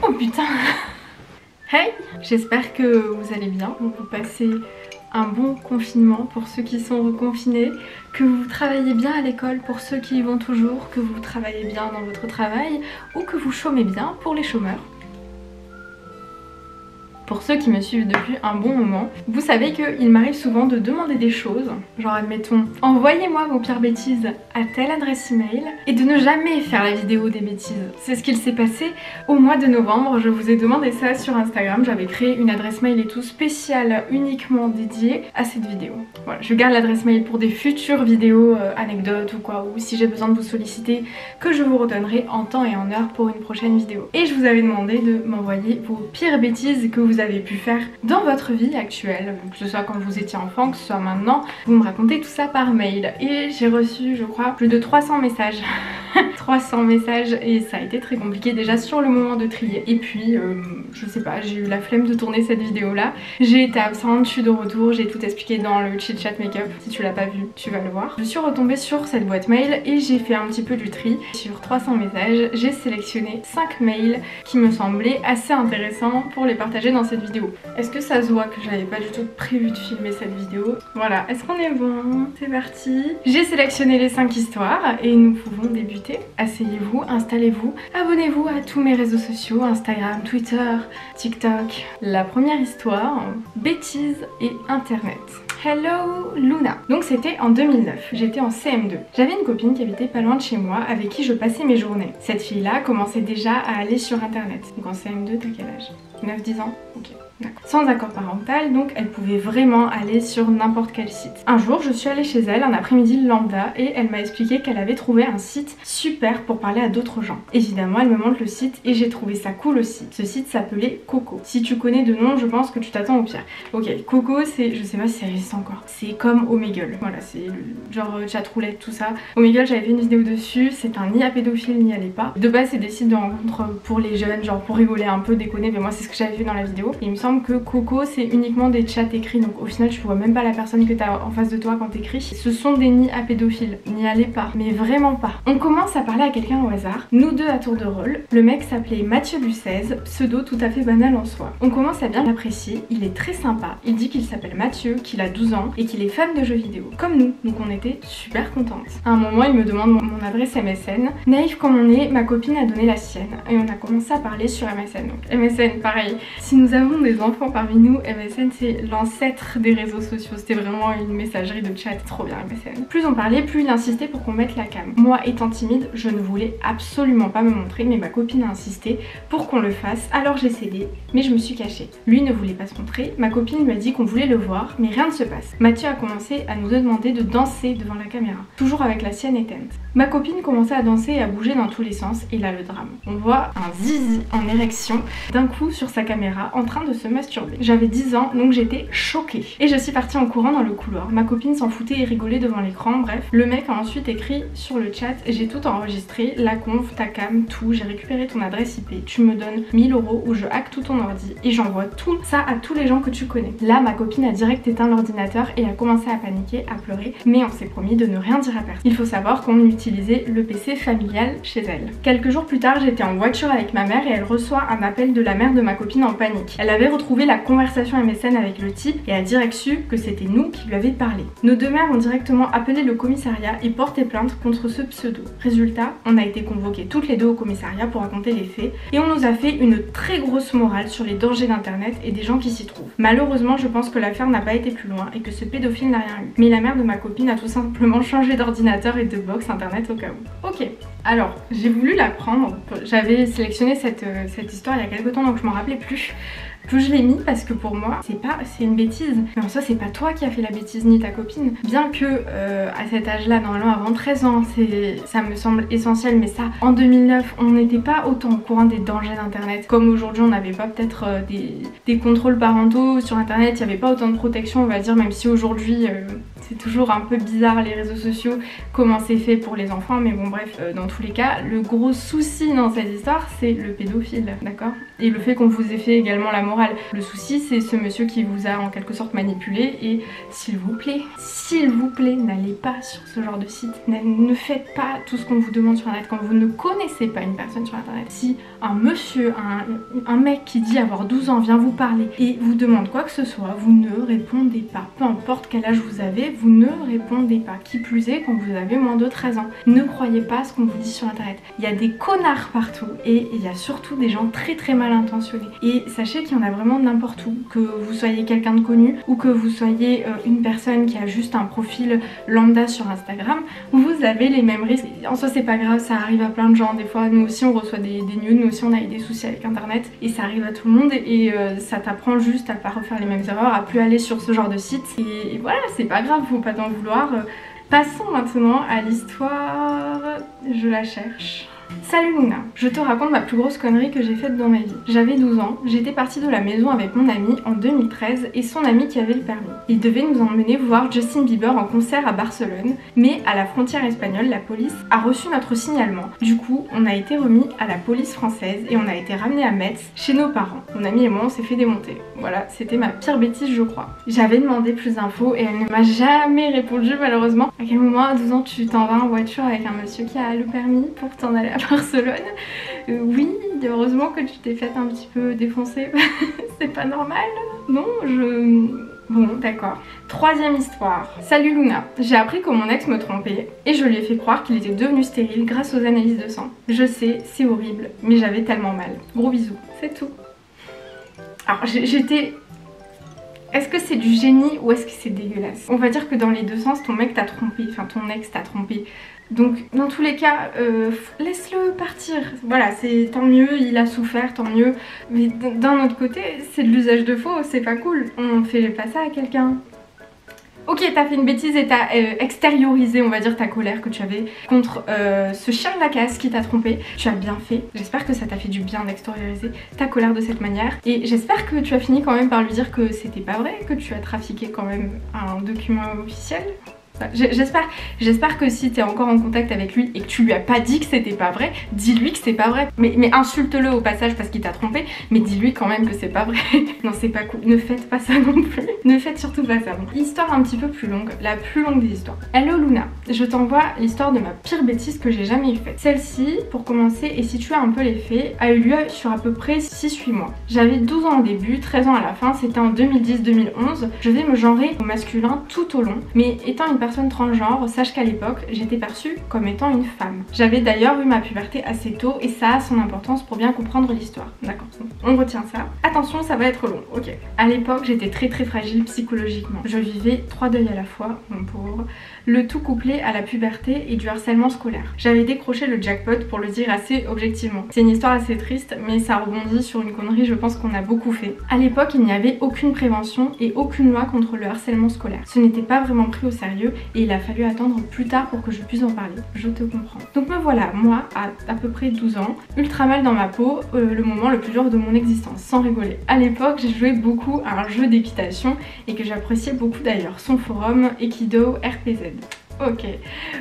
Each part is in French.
Oh putain. Hey, j'espère que vous allez bien, que vous passez un bon confinement pour ceux qui sont reconfinés, que vous travaillez bien à l'école pour ceux qui y vont toujours, que vous travaillez bien dans votre travail ou que vous chômez bien pour les chômeurs. Pour ceux qui me suivent depuis un bon moment, vous savez qu'il m'arrive souvent de demander des choses, genre admettons, envoyez-moi vos pires bêtises à telle adresse email, et de ne jamais faire la vidéo des bêtises. C'est ce qu'il s'est passé au mois de novembre, je vous ai demandé ça sur Instagram, j'avais créé une adresse mail et tout spéciale uniquement dédiée à cette vidéo. Voilà, je garde l'adresse mail pour des futures vidéos anecdotes ou quoi, ou si j'ai besoin de vous solliciter, que je vous redonnerai en temps et en heure pour une prochaine vidéo. Et je vous avais demandé de m'envoyer vos pires bêtises que vous avez pu faire dans votre vie actuelle, que ce soit quand vous étiez enfant, que ce soit maintenant, vous me racontez tout ça par mail. Et j'ai reçu, je crois, plus de 300 messages. 300 messages et ça a été très compliqué déjà sur le moment de trier. Et puis, je sais pas, j'ai eu la flemme de tourner cette vidéo là. J'ai été absente, je suis de retour, j'ai tout expliqué dans le chit chat make-up. Si tu l'as pas vu, tu vas le voir. Je suis retombée sur cette boîte mail et j'ai fait un petit peu du tri. Sur 300 messages, j'ai sélectionné 5 mails qui me semblaient assez intéressants pour les partager dans cette vidéo. Est-ce que ça se voit que j'avais pas du tout prévu de filmer cette vidéo? Voilà, est-ce qu'on est bon? C'est parti. J'ai sélectionné les 5 histoires et nous pouvons débuter. Asseyez-vous, installez-vous, abonnez-vous à tous mes réseaux sociaux, Instagram, Twitter, TikTok. La première histoire, bêtises et internet. Hello Luna. Donc c'était en 2009, j'étais en CM2. J'avais une copine qui habitait pas loin de chez moi avec qui je passais mes journées. Cette fille-là commençait déjà à aller sur internet. Donc en CM2, t'as quel âge? 9-10 ans? Ok. Sans accord parental, donc elle pouvait vraiment aller sur n'importe quel site. Un jour, je suis allée chez elle un après-midi lambda et elle m'a expliqué qu'elle avait trouvé un site super pour parler à d'autres gens. Évidemment, elle me montre le site et j'ai trouvé ça cool aussi. Ce site s'appelait Coco. Si tu connais de nom, je pense que tu t'attends au pire. Ok, Coco, c'est, je sais pas si ça existe encore, c'est comme Omegle. Voilà, c'est genre chatroulette, tout ça. Omegle, j'avais fait une vidéo dessus, c'est un ni à pédophile, n'y allez pas. De base, c'est des sites de rencontres pour les jeunes, genre pour rigoler un peu, déconner, mais moi c'est ce que j'avais fait dans la vidéo. Et il me semble que Coco c'est uniquement des chats écrits, donc au final tu vois même pas la personne que t'as en face de toi quand t'écris. Ce sont des nids à pédophiles, n'y allez pas, mais vraiment pas. On commence à parler à quelqu'un au hasard, nous deux à tour de rôle. Le mec s'appelait Mathieu Lucèze, pseudo tout à fait banal en soi. On commence à bien l'apprécier, il est très sympa, il dit qu'il s'appelle Mathieu, qu'il a 12 ans et qu'il est fan de jeux vidéo, comme nous, donc on était super contentes. À un moment il me demande mon adresse MSN, naïf comme on est, ma copine a donné la sienne et on a commencé à parler sur MSN. Donc MSN pareil, si nous avons des enfants parmi nous, MSN c'est l'ancêtre des réseaux sociaux, c'était vraiment une messagerie de chat, trop bien MSN. Plus on parlait, plus il insistait pour qu'on mette la cam. Moi étant timide, je ne voulais absolument pas me montrer, mais ma copine a insisté pour qu'on le fasse, alors j'ai cédé, mais je me suis cachée. Lui ne voulait pas se montrer, ma copine m'a dit qu'on voulait le voir, mais rien ne se passe. Mathieu a commencé à nous demander de danser devant la caméra, toujours avec la sienne éteinte. Ma copine commençait à danser et à bouger dans tous les sens, et là le drame. On voit un zizi en érection, d'un coup sur sa caméra, en train de se masturber. J'avais 10 ans, donc j'étais choquée. Et je suis partie en courant dans le couloir. Ma copine s'en foutait et rigolait devant l'écran, bref. Le mec a ensuite écrit sur le chat, j'ai tout enregistré, la conf, ta cam, tout, j'ai récupéré ton adresse IP, tu me donnes 1000 € ou je hack tout ton ordi et j'envoie tout ça à tous les gens que tu connais. Là, ma copine a direct éteint l'ordinateur et a commencé à paniquer, à pleurer, mais on s'est promis de ne rien dire à personne. Il faut savoir qu'on utilisait le PC familial chez elle. Quelques jours plus tard, j'étais en voiture avec ma mère et elle reçoit un appel de la mère de ma copine en panique. Elle avait retrouvé la conversation MSN avec le type et a direct su que c'était nous qui lui avions parlé. Nos deux mères ont directement appelé le commissariat et porté plainte contre ce pseudo. Résultat, on a été convoquées toutes les deux au commissariat pour raconter les faits et on nous a fait une très grosse morale sur les dangers d'internet et des gens qui s'y trouvent. Malheureusement, je pense que l'affaire n'a pas été plus loin et que ce pédophile n'a rien eu. Mais la mère de ma copine a tout simplement changé d'ordinateur et de box internet au cas où. Ok, alors j'ai voulu la prendre, j'avais sélectionné cette histoire il y a quelques temps donc je m'en rappelais plus. Que je l'ai mis parce que pour moi c'est une bêtise, mais en soi c'est pas toi qui as fait la bêtise ni ta copine, bien que à cet âge là, normalement avant 13 ans ça me semble essentiel, mais ça en 2009 on n'était pas autant au courant des dangers d'internet comme aujourd'hui. On n'avait pas peut-être des contrôles parentaux sur internet, il n'y avait pas autant de protection on va dire, même si aujourd'hui c'est toujours un peu bizarre les réseaux sociaux, comment c'est fait pour les enfants, mais bon bref, dans tous les cas, le gros souci dans cette histoire, c'est le pédophile, d'accord? Et le fait qu'on vous ait fait également la morale. Le souci, c'est ce monsieur qui vous a en quelque sorte manipulé, et s'il vous plaît, n'allez pas sur ce genre de site, ne faites pas tout ce qu'on vous demande sur internet quand vous ne connaissez pas une personne sur internet. Si un monsieur, un mec qui dit avoir 12 ans vient vous parler et vous demande quoi que ce soit, vous ne répondez pas. Peu importe quel âge vous avez, vous ne répondez pas. Qui plus est quand vous avez moins de 13 ans. Ne croyez pas à ce qu'on vous dit sur internet. Il y a des connards partout et il y a surtout des gens très très mal intentionnés. Et sachez qu'il y en a vraiment n'importe où. Que vous soyez quelqu'un de connu ou que vous soyez une personne qui a juste un profil lambda sur Instagram, vous avez les mêmes risques. En soi c'est pas grave, ça arrive à plein de gens. Des fois nous aussi on reçoit des news, nous aussi on a eu des soucis avec internet et ça arrive à tout le monde et ça t'apprend juste à pas refaire les mêmes erreurs, à plus aller sur ce genre de site et voilà, c'est pas grave, faut pas t'en vouloir. Passons maintenant à l'histoire, je la cherche. Salut Luna, je te raconte ma plus grosse connerie que j'ai faite dans ma vie. J'avais 12 ans, j'étais partie de la maison avec mon ami en 2013 et son ami qui avait le permis. Il devait nous emmener voir Justin Bieber en concert à Barcelone, mais à la frontière espagnole, la police a reçu notre signalement. Du coup, on a été remis à la police française et on a été ramené à Metz chez nos parents. Mon ami et moi, on s'est fait démonter. Voilà, c'était ma pire bêtise je crois. J'avais demandé plus d'infos et elle ne m'a jamais répondu malheureusement. À quel moment à 12 ans tu t'en vas en voiture avec un monsieur qui a le permis pour t'en aller à Barcelone? Oui, heureusement que tu t'es fait un petit peu défoncer. C'est pas normal. Non, Bon, d'accord. Troisième histoire. Salut Luna. J'ai appris que mon ex me trompait et je lui ai fait croire qu'il était devenu stérile grâce aux analyses de sang. Je sais, c'est horrible, mais j'avais tellement mal. Gros bisous. C'est tout. Alors j'étais... Est-ce que c'est du génie ou est-ce que c'est dégueulasse? On va dire que dans les deux sens, ton mec t'a trompé, enfin ton ex t'a trompé. Donc dans tous les cas, laisse-le partir. Voilà, c'est tant mieux, il a souffert, tant mieux. Mais d'un autre côté, c'est de l'usage de faux, c'est pas cool. On fait pas ça à quelqu'un. Ok, t'as fait une bêtise et t'as extériorisé, on va dire, ta colère que tu avais contre ce chien de la casse qui t'a trompé. Tu as bien fait. J'espère que ça t'a fait du bien d'extérioriser ta colère de cette manière. Et j'espère que tu as fini quand même par lui dire que c'était pas vrai, que tu as trafiqué quand même un document officiel. J'espère que si t'es encore en contact avec lui et que tu lui as pas dit que c'était pas vrai, dis-lui que c'est pas vrai. Mais insulte-le au passage parce qu'il t'a trompé, mais dis-lui quand même que c'est pas vrai. Non, c'est pas cool. Ne faites pas ça non plus. Ne faites surtout pas ça. Histoire un petit peu plus longue, la plus longue des histoires. Hello Luna, je t'envoie l'histoire de ma pire bêtise que j'ai jamais faite. Celle-ci, pour commencer et situer un peu les faits, a eu lieu sur à peu près 6-8 mois. J'avais 12 ans au début, 13 ans à la fin, c'était en 2010-2011. Je vais me genrer au masculin tout au long, mais étant une personne transgenre, sache qu'à l'époque, j'étais perçue comme étant une femme. J'avais d'ailleurs eu ma puberté assez tôt et ça a son importance pour bien comprendre l'histoire. D'accord, on retient ça. Attention, ça va être long, ok. À l'époque, j'étais très fragile psychologiquement. Je vivais 3 deuils à la fois, mon pauvre. Le tout couplé à la puberté et du harcèlement scolaire. J'avais décroché le jackpot pour le dire assez objectivement. C'est une histoire assez triste, mais ça rebondit sur une connerie je pense qu'on a beaucoup fait. À l'époque, il n'y avait aucune prévention et aucune loi contre le harcèlement scolaire. Ce n'était pas vraiment pris au sérieux et il a fallu attendre plus tard pour que je puisse en parler. Je te comprends. Donc me voilà, moi, à peu près 12 ans, ultra mal dans ma peau, le moment le plus dur de mon existence, sans rigoler. À l'époque, j'ai joué beaucoup à un jeu d'équitation et que j'appréciais beaucoup d'ailleurs, son forum Aikido RPZ. Ok.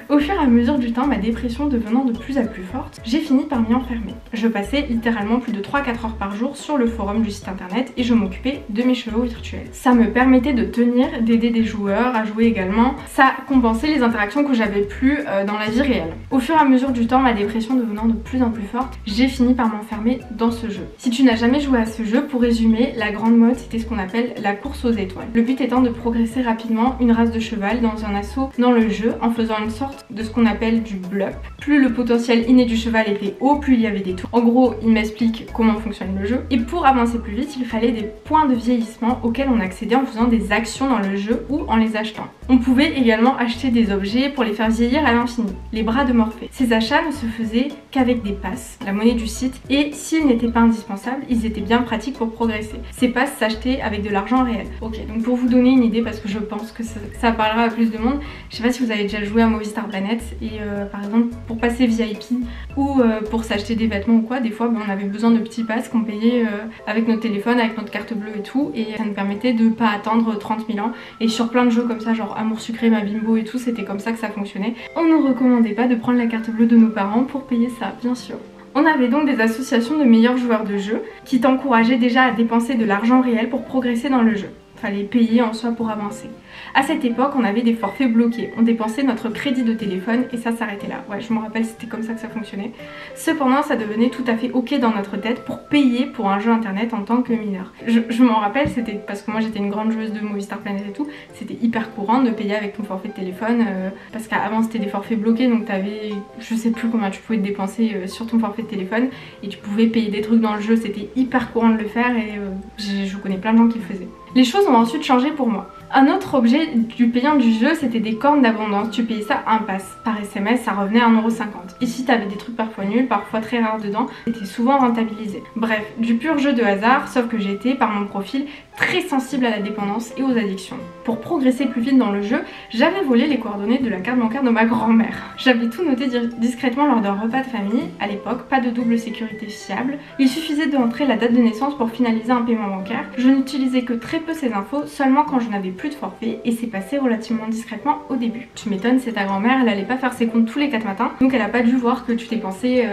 Au fur et à mesure du temps, ma dépression devenant de plus en plus forte, j'ai fini par m'y enfermer. Je passais littéralement plus de 3-4 heures par jour sur le forum du site internet et je m'occupais de mes chevaux virtuels. Ça me permettait de tenir, d'aider des joueurs à jouer également. Ça compensait les interactions que j'avais plus dans la vie réelle. Au fur et à mesure du temps, ma dépression devenant de plus en plus forte, j'ai fini par m'enfermer dans ce jeu. Si tu n'as jamais joué à ce jeu, pour résumer, la grande mode c'était ce qu'on appelle la course aux étoiles. Le but étant de progresser rapidement une race de cheval dans un assaut dans le jeu en faisant une sorte de ce qu'on appelle du bluff. Plus le potentiel inné du cheval était haut, plus il y avait des tours. En gros, il m'explique comment fonctionne le jeu. Et pour avancer plus vite, il fallait des points de vieillissement auxquels on accédait en faisant des actions dans le jeu ou en les achetant. On pouvait également acheter des objets pour les faire vieillir à l'infini, les bras de Morphée. Ces achats ne se faisaient qu'avec des passes, la monnaie du site, et s'ils n'étaient pas indispensables, ils étaient bien pratiques pour progresser. Ces passes s'achetaient avec de l'argent réel. Ok, donc pour vous donner une idée, parce que je pense que ça parlera à plus de monde, je sais pas si vous avez déjà joué à Movistar Planet et par exemple pour passer VIP ou pour s'acheter des vêtements ou quoi, des fois on avait besoin de petits passes qu'on payait avec notre téléphone, avec notre carte bleue et tout, et ça nous permettait de pas attendre 30 000 ans. Et sur plein de jeux comme ça, genre Amour Sucré, Ma Bimbo et tout, c'était comme ça que ça fonctionnait. On nous recommandait pas de prendre la carte bleue de nos parents pour payer ça, bien sûr. On avait donc des associations de meilleurs joueurs de jeu qui t'encourageaient déjà à dépenser de l'argent réel pour progresser dans le jeu. Fallait payer en soi pour avancer. À cette époque, on avait des forfaits bloqués. On dépensait notre crédit de téléphone et ça s'arrêtait là. Ouais, je me rappelle, c'était comme ça que ça fonctionnait. Cependant, ça devenait tout à fait ok dans notre tête pour payer pour un jeu internet en tant que mineur. Je m'en rappelle, c'était parce que moi j'étais une grande joueuse de Movistar Planet et tout, c'était hyper courant de payer avec ton forfait de téléphone parce qu'avant c'était des forfaits bloqués, donc t'avais, je sais plus combien tu pouvais te dépenser sur ton forfait de téléphone et tu pouvais payer des trucs dans le jeu, c'était hyper courant de le faire et je connais plein de gens qui le faisaient. Les choses ont ensuite changé pour moi. Un autre objet du payant du jeu, c'était des cornes d'abondance. Tu payais ça un pass. Par SMS, ça revenait à 1,50 €. Ici, t'avais des trucs parfois nuls, parfois très rares dedans. C'était souvent rentabilisé. Bref, du pur jeu de hasard, sauf que j'étais, par mon profil, très sensible à la dépendance et aux addictions. Pour progresser plus vite dans le jeu, j'avais volé les coordonnées de la carte bancaire de ma grand-mère. J'avais tout noté discrètement lors d'un repas de famille. À l'époque, pas de double sécurité fiable. Il suffisait d'entrer la date de naissance pour finaliser un paiement bancaire. Je n'utilisais que très peu ces infos, seulement quand je n'avais plus de forfait, et c'est passé relativement discrètement au début. Tu m'étonnes, c'est ta grand-mère, elle allait pas faire ses comptes tous les 4 matins, donc elle a pas dû voir que tu dépensais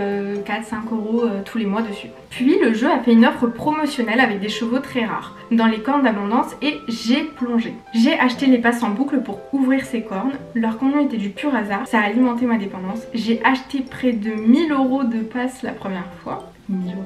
4-5 € tous les mois dessus. Puis le jeu a fait une offre promotionnelle avec des chevaux très rares dans les cornes d'abondance et j'ai plongé. J'ai acheté les passes en boucle pour ouvrir ces cornes, leur contenu était du pur hasard, ça a alimenté ma dépendance. J'ai acheté près de 1000 € de passes la première fois. 1000 €.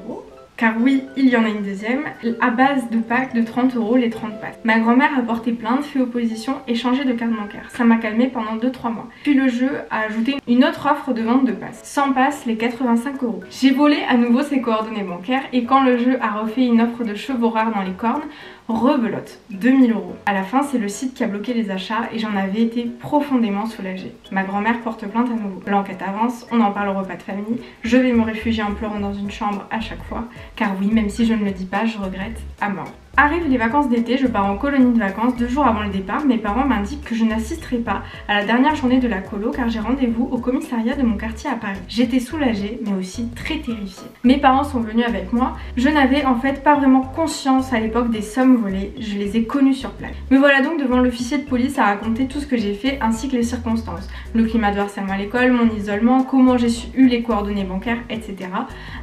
Car oui, il y en a une deuxième, à base de packs de 30 € les 30 passes. Ma grand-mère a porté plainte, fait opposition et changé de carte bancaire. Ça m'a calmé pendant 2-3 mois. Puis le jeu a ajouté une autre offre de vente de passes. 100 passes, les 85 €. J'ai volé à nouveau ses coordonnées bancaires et quand le jeu a refait une offre de chevaux rares dans les cornes, rebelote, 2000 €. À la fin, c'est le site qui a bloqué les achats et j'en avais été profondément soulagée. Ma grand-mère porte plainte à nouveau. L'enquête avance, on en parle au repas de famille. Je vais me réfugier en pleurant dans une chambre à chaque fois. Car oui, même si je ne le dis pas, je regrette à mort. Arrivent les vacances d'été, je pars en colonie de vacances 2 jours avant le départ. Mes parents m'indiquent que je n'assisterai pas à la dernière journée de la colo car j'ai rendez-vous au commissariat de mon quartier à Paris. J'étais soulagée mais aussi très terrifiée. Mes parents sont venus avec moi. Je n'avais en fait pas vraiment conscience à l'époque des sommes volées, je les ai connues sur place. Me voilà donc devant l'officier de police à raconter tout ce que j'ai fait ainsi que les circonstances. Le climat de harcèlement à l'école, mon isolement, comment j'ai eu les coordonnées bancaires, etc.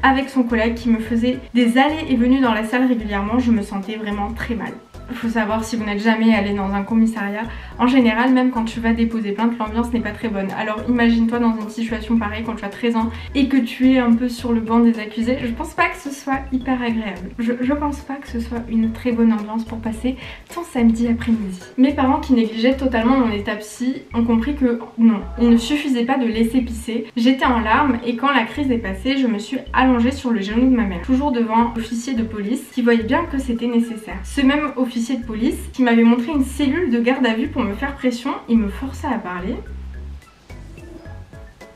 Avec son collègue qui me faisait des allées et venues dans la salle régulièrement, je me sentais vraiment très mal. Il faut savoir, si vous n'êtes jamais allé dans un commissariat, en général, même quand tu vas déposer plainte, l'ambiance n'est pas très bonne. Alors imagine-toi dans une situation pareille quand tu as 13 ans et que tu es un peu sur le banc des accusés. Je pense pas que ce soit hyper agréable. Je pense pas que ce soit une très bonne ambiance pour passer ton samedi après-midi. Mes parents, qui négligeaient totalement mon état psy, ont compris que non, il ne suffisait pas de laisser pisser. J'étais en larmes et quand la crise est passée, je me suis allongée sur le genou de ma mère, toujours devant l'officier de police qui voyait bien que c'était nécessaire. Ce même officier de police qui m'avait montré une cellule de garde à vue pour me faire pression, il me forçait à parler,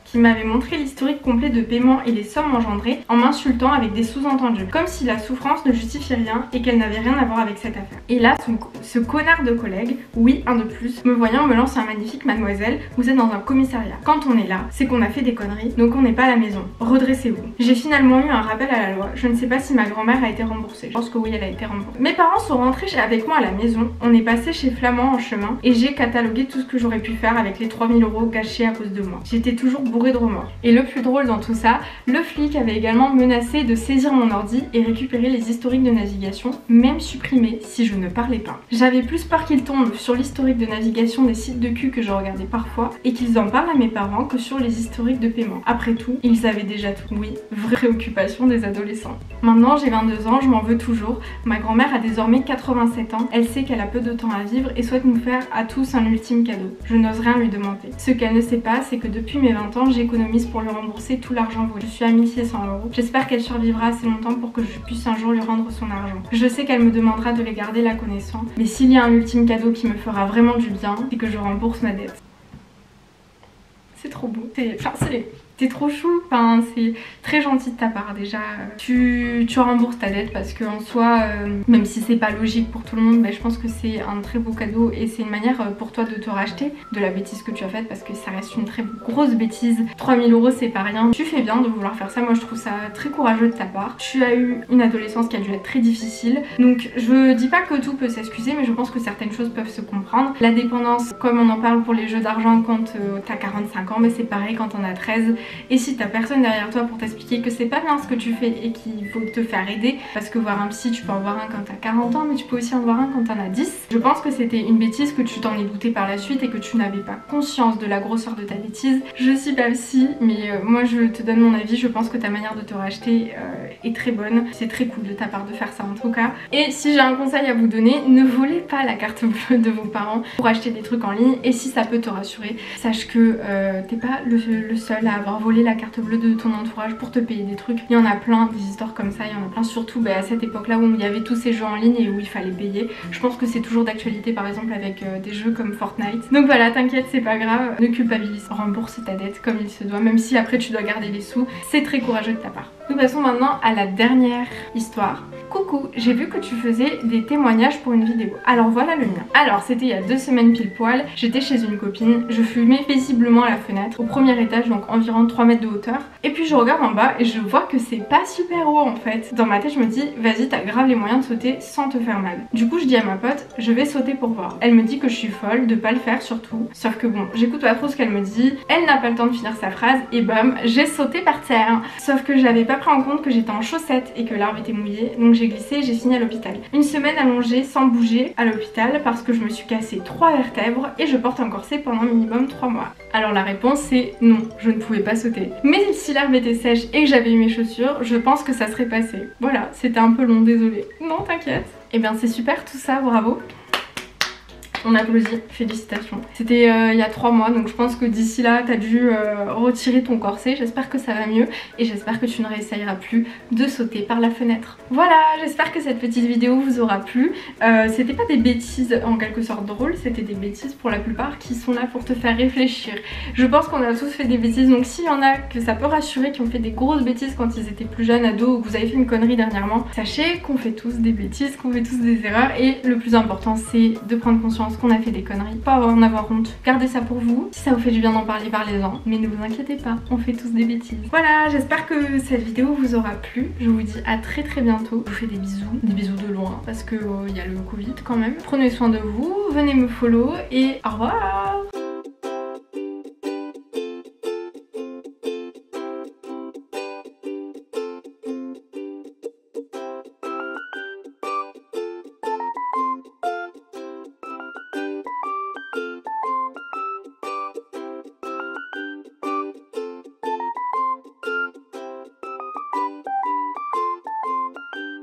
qui m'avait montré l'historique complet de paiement et les sommes engendrées en m'insultant avec des sous-entendus, comme si la souffrance ne justifiait rien et qu'elle n'avait rien à voir avec cette affaire. Et là, ce connard de collègue, oui, un de plus, me voyant me lance un magnifique: mademoiselle, vous êtes dans un commissariat. Quand on est là, c'est qu'on a fait des conneries, donc on n'est pas à la maison. Redressez-vous. J'ai finalement eu un rappel à la loi. Je ne sais pas si ma grand-mère a été remboursée. Je pense que oui, elle a été remboursée. Mes parents sont rentrés avec moi à la maison. On est passé chez Flamand en chemin et j'ai catalogué tout ce que j'aurais pu faire avec les 3000 € gâchés à cause de moi. J'étais toujours bourrée de remords. Et le plus drôle dans tout ça, le flic avait également menacé de saisir mon ordi et récupérer les historiques de navigation, même supprimés si je ne parlais pas. J'avais plus peur qu'ils tombent sur l'historique de navigation des sites de cul que je regardais parfois et qu'ils en parlent à mes parents que sur les historiques de paiement. Après tout, ils savaient déjà tout. Oui, vraie préoccupation des adolescents. Maintenant j'ai 22 ans, je m'en veux toujours. Ma grand-mère a désormais 87 ans, elle sait qu'elle a peu de temps à vivre et souhaite nous faire à tous un ultime cadeau. Je n'ose rien lui demander. Ce qu'elle ne sait pas, c'est que depuis mes 20 ans, j'économise pour lui rembourser tout l'argent volé. Je suis à 1600 €. J'espère qu'elle survivra assez longtemps pour que je puisse un jour lui rendre son argent. Je sais qu'elle me demandera de les garder la connaissant, mais s'il y a un ultime cadeau qui me fera vraiment du bien, c'est que je rembourse ma dette. C'est trop beau. T'es trop chou, enfin c'est très gentil de ta part déjà. Tu rembourses ta dette parce qu'en soi, même si c'est pas logique pour tout le monde, je pense que c'est un très beau cadeau et c'est une manière pour toi de te racheter de la bêtise que tu as faite parce que ça reste une très grosse bêtise. 3000 € c'est pas rien. Tu fais bien de vouloir faire ça, moi je trouve ça très courageux de ta part. Tu as eu une adolescence qui a dû être très difficile, donc je dis pas que tout peut s'excuser, mais je pense que certaines choses peuvent se comprendre. La dépendance, comme on en parle pour les jeux d'argent quand t'as 45 ans, mais c'est pareil quand t'en as 13. Et si t'as personne derrière toi pour t'expliquer que c'est pas bien ce que tu fais et qu'il faut te faire aider, parce que voir un psy, tu peux en voir un quand t'as 40 ans, mais tu peux aussi en voir un quand t'en as 10. Je pense que c'était une bêtise, que tu t'en es douté par la suite et que tu n'avais pas conscience de la grosseur de ta bêtise. Je suis pas psy, mais moi je te donne mon avis, je pense que ta manière de te racheter est très bonne. C'est très cool de ta part de faire ça en tout cas. Et si j'ai un conseil à vous donner, ne volez pas la carte bleue de vos parents pour acheter des trucs en ligne, et si ça peut te rassurer, sache que t'es pas le seul à avoir volé la carte bleue de ton entourage pour te payer des trucs. Il y en a plein des histoires comme ça, il y en a plein, surtout à cette époque là où il y avait tous ces jeux en ligne et où il fallait payer. Je pense que c'est toujours d'actualité par exemple avec des jeux comme Fortnite. Donc voilà, t'inquiète, c'est pas grave, ne culpabilise, rembourse ta dette comme il se doit, même si après tu dois garder les sous, c'est très courageux de ta part. Nous passons maintenant à la dernière histoire. Coucou, j'ai vu que tu faisais des témoignages pour une vidéo. Alors voilà le mien. Alors c'était il y a 2 semaines pile poil, j'étais chez une copine, je fumais paisiblement à la fenêtre, au premier étage, donc environ 3 mètres de hauteur. Et puis je regarde en bas et je vois que c'est pas super haut en fait. Dans ma tête je me dis, vas-y t'as grave les moyens de sauter sans te faire mal. Du coup je dis à ma pote, je vais sauter pour voir. Elle me dit que je suis folle, de pas le faire surtout. Sauf que bon, j'écoute pas trop ce qu'elle me dit, elle n'a pas le temps de finir sa phrase et bam, j'ai sauté par terre. Sauf que j'avais pas pris en compte que j'étais en chaussettes et que l'herbe était mouillée, donc j'ai glissé et j'ai fini à l'hôpital. Une semaine allongée sans bouger à l'hôpital parce que je me suis cassé 3 vertèbres et je porte un corset pendant minimum 3 mois. Alors la réponse c'est non, je ne pouvais pas sauter. Mais si l'herbe était sèche et que j'avais eu mes chaussures, je pense que ça serait passé. Voilà, c'était un peu long, désolée. Non, t'inquiète. Et bien c'est super tout ça, bravo. On applaudit, félicitations. C'était il y a 3 mois, donc je pense que d'ici là t'as dû retirer ton corset. J'espère que ça va mieux et j'espère que tu ne réessayeras plus de sauter par la fenêtre. Voilà, j'espère que cette petite vidéo vous aura plu. C'était pas des bêtises en quelque sorte drôles, c'était des bêtises pour la plupart qui sont là pour te faire réfléchir. Je pense qu'on a tous fait des bêtises, donc s'il y en a que ça peut rassurer, qui ont fait des grosses bêtises quand ils étaient plus jeunes, ados, ou que vous avez fait une connerie dernièrement, sachez qu'on fait tous des bêtises, qu'on fait tous des erreurs, et le plus important c'est de prendre conscience qu'on a fait des conneries, pas en avoir honte, gardez ça pour vous. Si ça vous fait du bien d'en parler, parlez-en, mais ne vous inquiétez pas, on fait tous des bêtises. Voilà, j'espère que cette vidéo vous aura plu, je vous dis à très bientôt. Je vous fais des bisous de loin parce que y a le Covid quand même. Prenez soin de vous, venez me follow et au revoir.